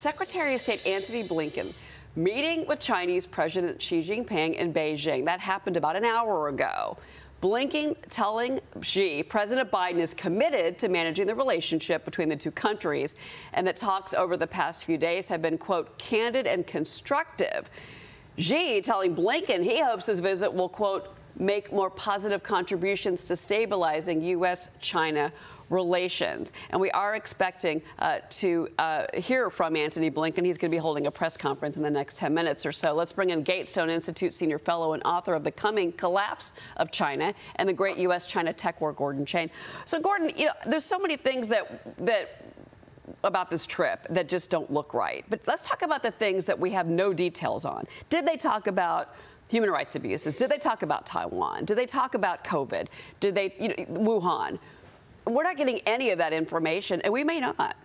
Secretary of State Antony Blinken meeting with Chinese President Xi Jinping in Beijing. That happened about an hour ago. Blinken telling Xi President Biden is committed to managing the relationship between the two countries and that talks over the past few days have been, quote, candid and constructive. Xi telling Blinken he hopes this visit will, quote, make more positive contributions to stabilizing U.S.-China relations. And we are expecting to hear from Antony Blinken. He's going to be holding a press conference in the next 10 minutes or so. Let's bring in Gatestone Institute senior fellow and author of The Coming Collapse of China and the Great U.S.-China Tech War, Gordon Chang. So, Gordon, you know, there's so many things about this trip that just don't look right. But let's talk about the things that we have no details on. Did they talk about human rights abuses? Did they talk about Taiwan? Did they talk about COVID? Did they, Wuhan? We're not getting any of that information, and we may not.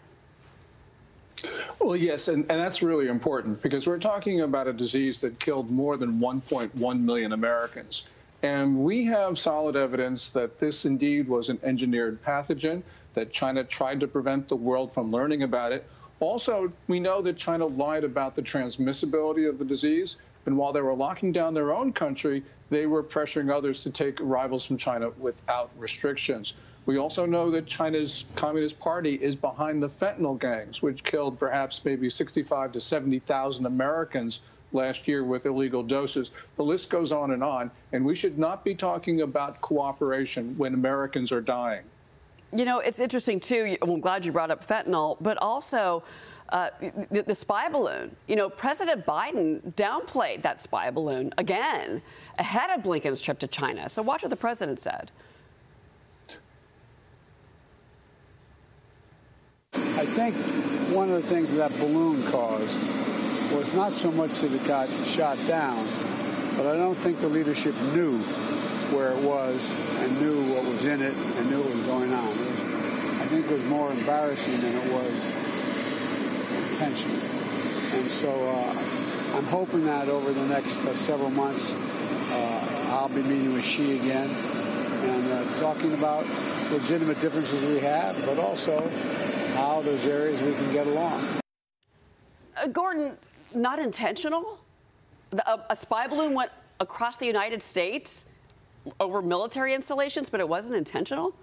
Well, yes, and that's really important because we're talking about a disease that killed more than 1.1 million Americans. And we have solid evidence that this indeed was an engineered pathogen, that China tried to prevent the world from learning about it. Also, we know that China lied about the transmissibility of the disease. And while they were locking down their own country, they were pressuring others to take arrivals from China without restrictions. We also know that China's Communist Party is behind the fentanyl gangs, which killed perhaps maybe 65 to 70,000 Americans last year with illegal doses. The list goes on, and we should not be talking about cooperation when Americans are dying. You know, it's interesting, too. I'm glad you brought up fentanyl, but also the spy balloon. You know, President Biden downplayed that spy balloon again ahead of Blinken's trip to China. So watch what the president said. I think one of the things that balloon caused was not so much that it got shot down, but I don't think the leadership knew where it was and knew what was in it and knew what was going on. I think it was more embarrassing than it was intentional. And so I'm hoping that over the next several months, I'll be meeting with Xi again and talking about legitimate differences we have, but also how those areas we can get along. Gordon, not intentional? A spy balloon went across the United States over military installations, but it wasn't intentional?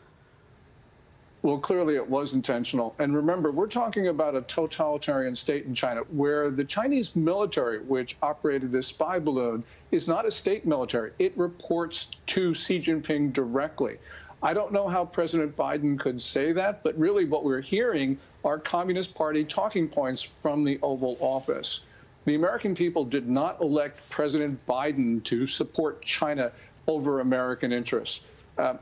Well, clearly it was intentional. And remember, we're talking about a totalitarian state in China where the Chinese military, which operated this spy balloon, is not a state military. It reports to Xi Jinping directly. I don't know how President Biden could say that, but really what we're hearing are Communist Party talking points from the Oval Office. The American people did not elect President Biden to support China over American interests.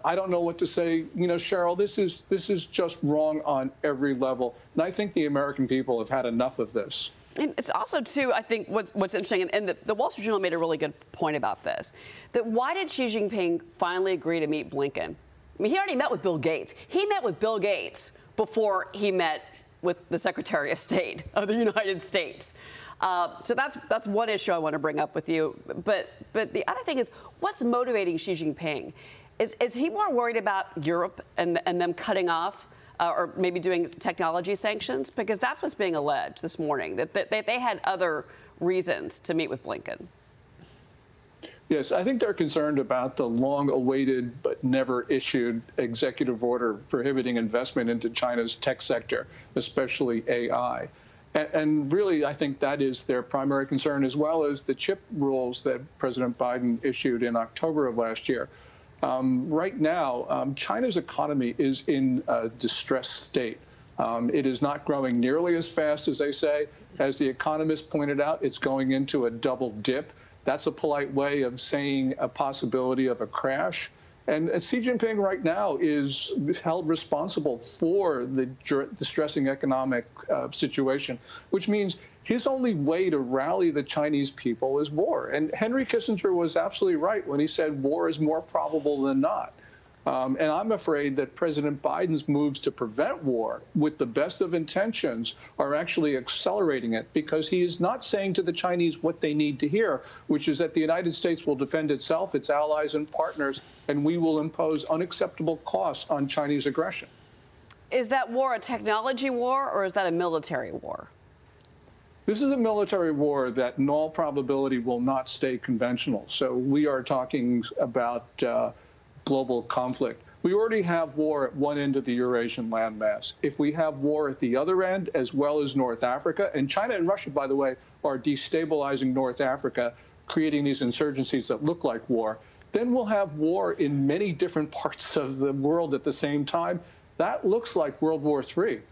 I don't know what to say. You know, Cheryl, this is just wrong on every level. And I think the American people have had enough of this. And it's also, too, I think what's interesting, and the Wall Street Journal made a really good point about this, that why did Xi Jinping finally agree to meet Blinken? I mean, he already met with Bill Gates. He met with Bill Gates before he met with the Secretary of State of the United States. So that's one issue I want to bring up with you. But the other thing is, what's motivating Xi Jinping? Is he more worried about Europe and them cutting off or maybe doing technology sanctions? Because that's what's being alleged this morning, that they had other reasons to meet with Blinken. Yes, I think they're concerned about the long-awaited but never issued executive order prohibiting investment into China's tech sector, especially AI. And really, I think that is their primary concern, as well as the chip rules that President Biden issued in October of last year. Right now, China's economy is in a distressed state. It is not growing nearly as fast as they say. As the economist pointed out, it's going into a double dip. That's a polite way of saying a possibility of a crash. And Xi Jinping right now is held responsible for the distressing economic situation, which means his only way to rally the Chinese people is war. And Henry Kissinger was absolutely right when he said war is more probable than not. And I'm afraid that President Biden's moves to prevent war, with the best of intentions, are actually accelerating it, because he is not saying to the Chinese what they need to hear, which is that the United States will defend itself, its allies and partners, and we will impose unacceptable costs on Chinese aggression. Is that war a technology war or is that a military war? This is a military war that in all probability will not stay conventional. So we are talking about global conflict. We already have war at one end of the Eurasian landmass. If we have war at the other end, as well as North Africa, and China and Russia, by the way, are destabilizing North Africa, creating these insurgencies that look like war, then we'll have war in many different parts of the world at the same time. That looks like World War III.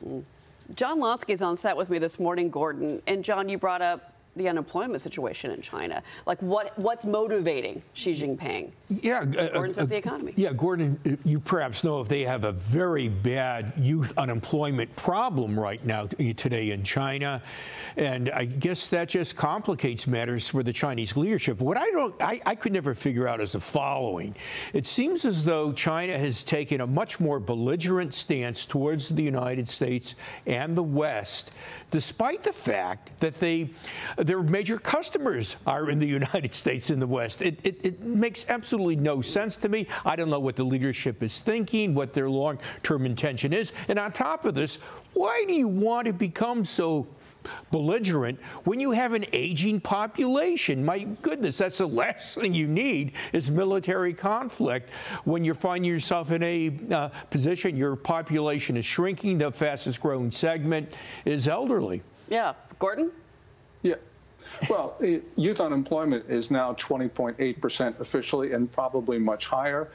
John Lonsky is on set with me this morning, Gordon. And John, you brought up the unemployment situation in China. Like, what's motivating Xi Jinping? Yeah, Gordon says the economy. Yeah, Gordon, you perhaps know if they have a very bad youth unemployment problem right now today in China, and I guess that just complicates matters for the Chinese leadership. What I could never figure out is the following: it seems as though China has taken a much more belligerent stance towards the United States and the West, despite the fact that their major customers are in the United States and the West. It makes absolutely no sense to me. I don't know what the leadership is thinking, what their long-term intention is. And on top of this, why do you want to become so belligerent when you have an aging population? My goodness, that's the last thing you need is military conflict. When you find yourself in a position, your population is shrinking, the fastest growing segment is elderly. Yeah. Gordon? Yeah. Well, youth unemployment is now 20.8% officially and probably much higher.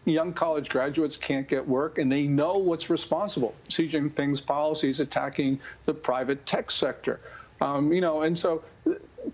Young college graduates can't get work, and they know what's responsible. Xi Jinping's policies attacking the private tech sector. And so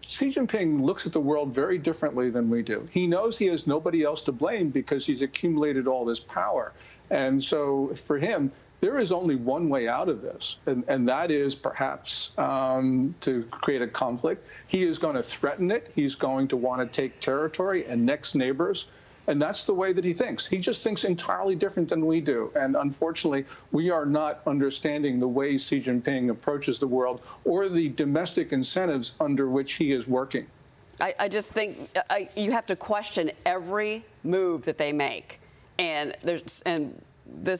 Xi Jinping looks at the world very differently than we do. He knows he has nobody else to blame because he's accumulated all this power. And so for him, there is only one way out of this, and that is perhaps to create a conflict. He is going to threaten it. He's going to want to take territory and next neighbors. And that's the way that he thinks. He just thinks entirely different than we do. And unfortunately, we are not understanding the way Xi Jinping approaches the world or the domestic incentives under which he is working. I just think you have to question every move that they make. And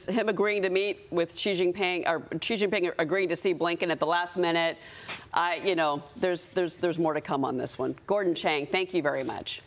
him agreeing to meet with Xi Jinping, or Xi Jinping agreeing to see Blinken at the last minute, there's more to come on this one. Gordon Chang, thank you very much.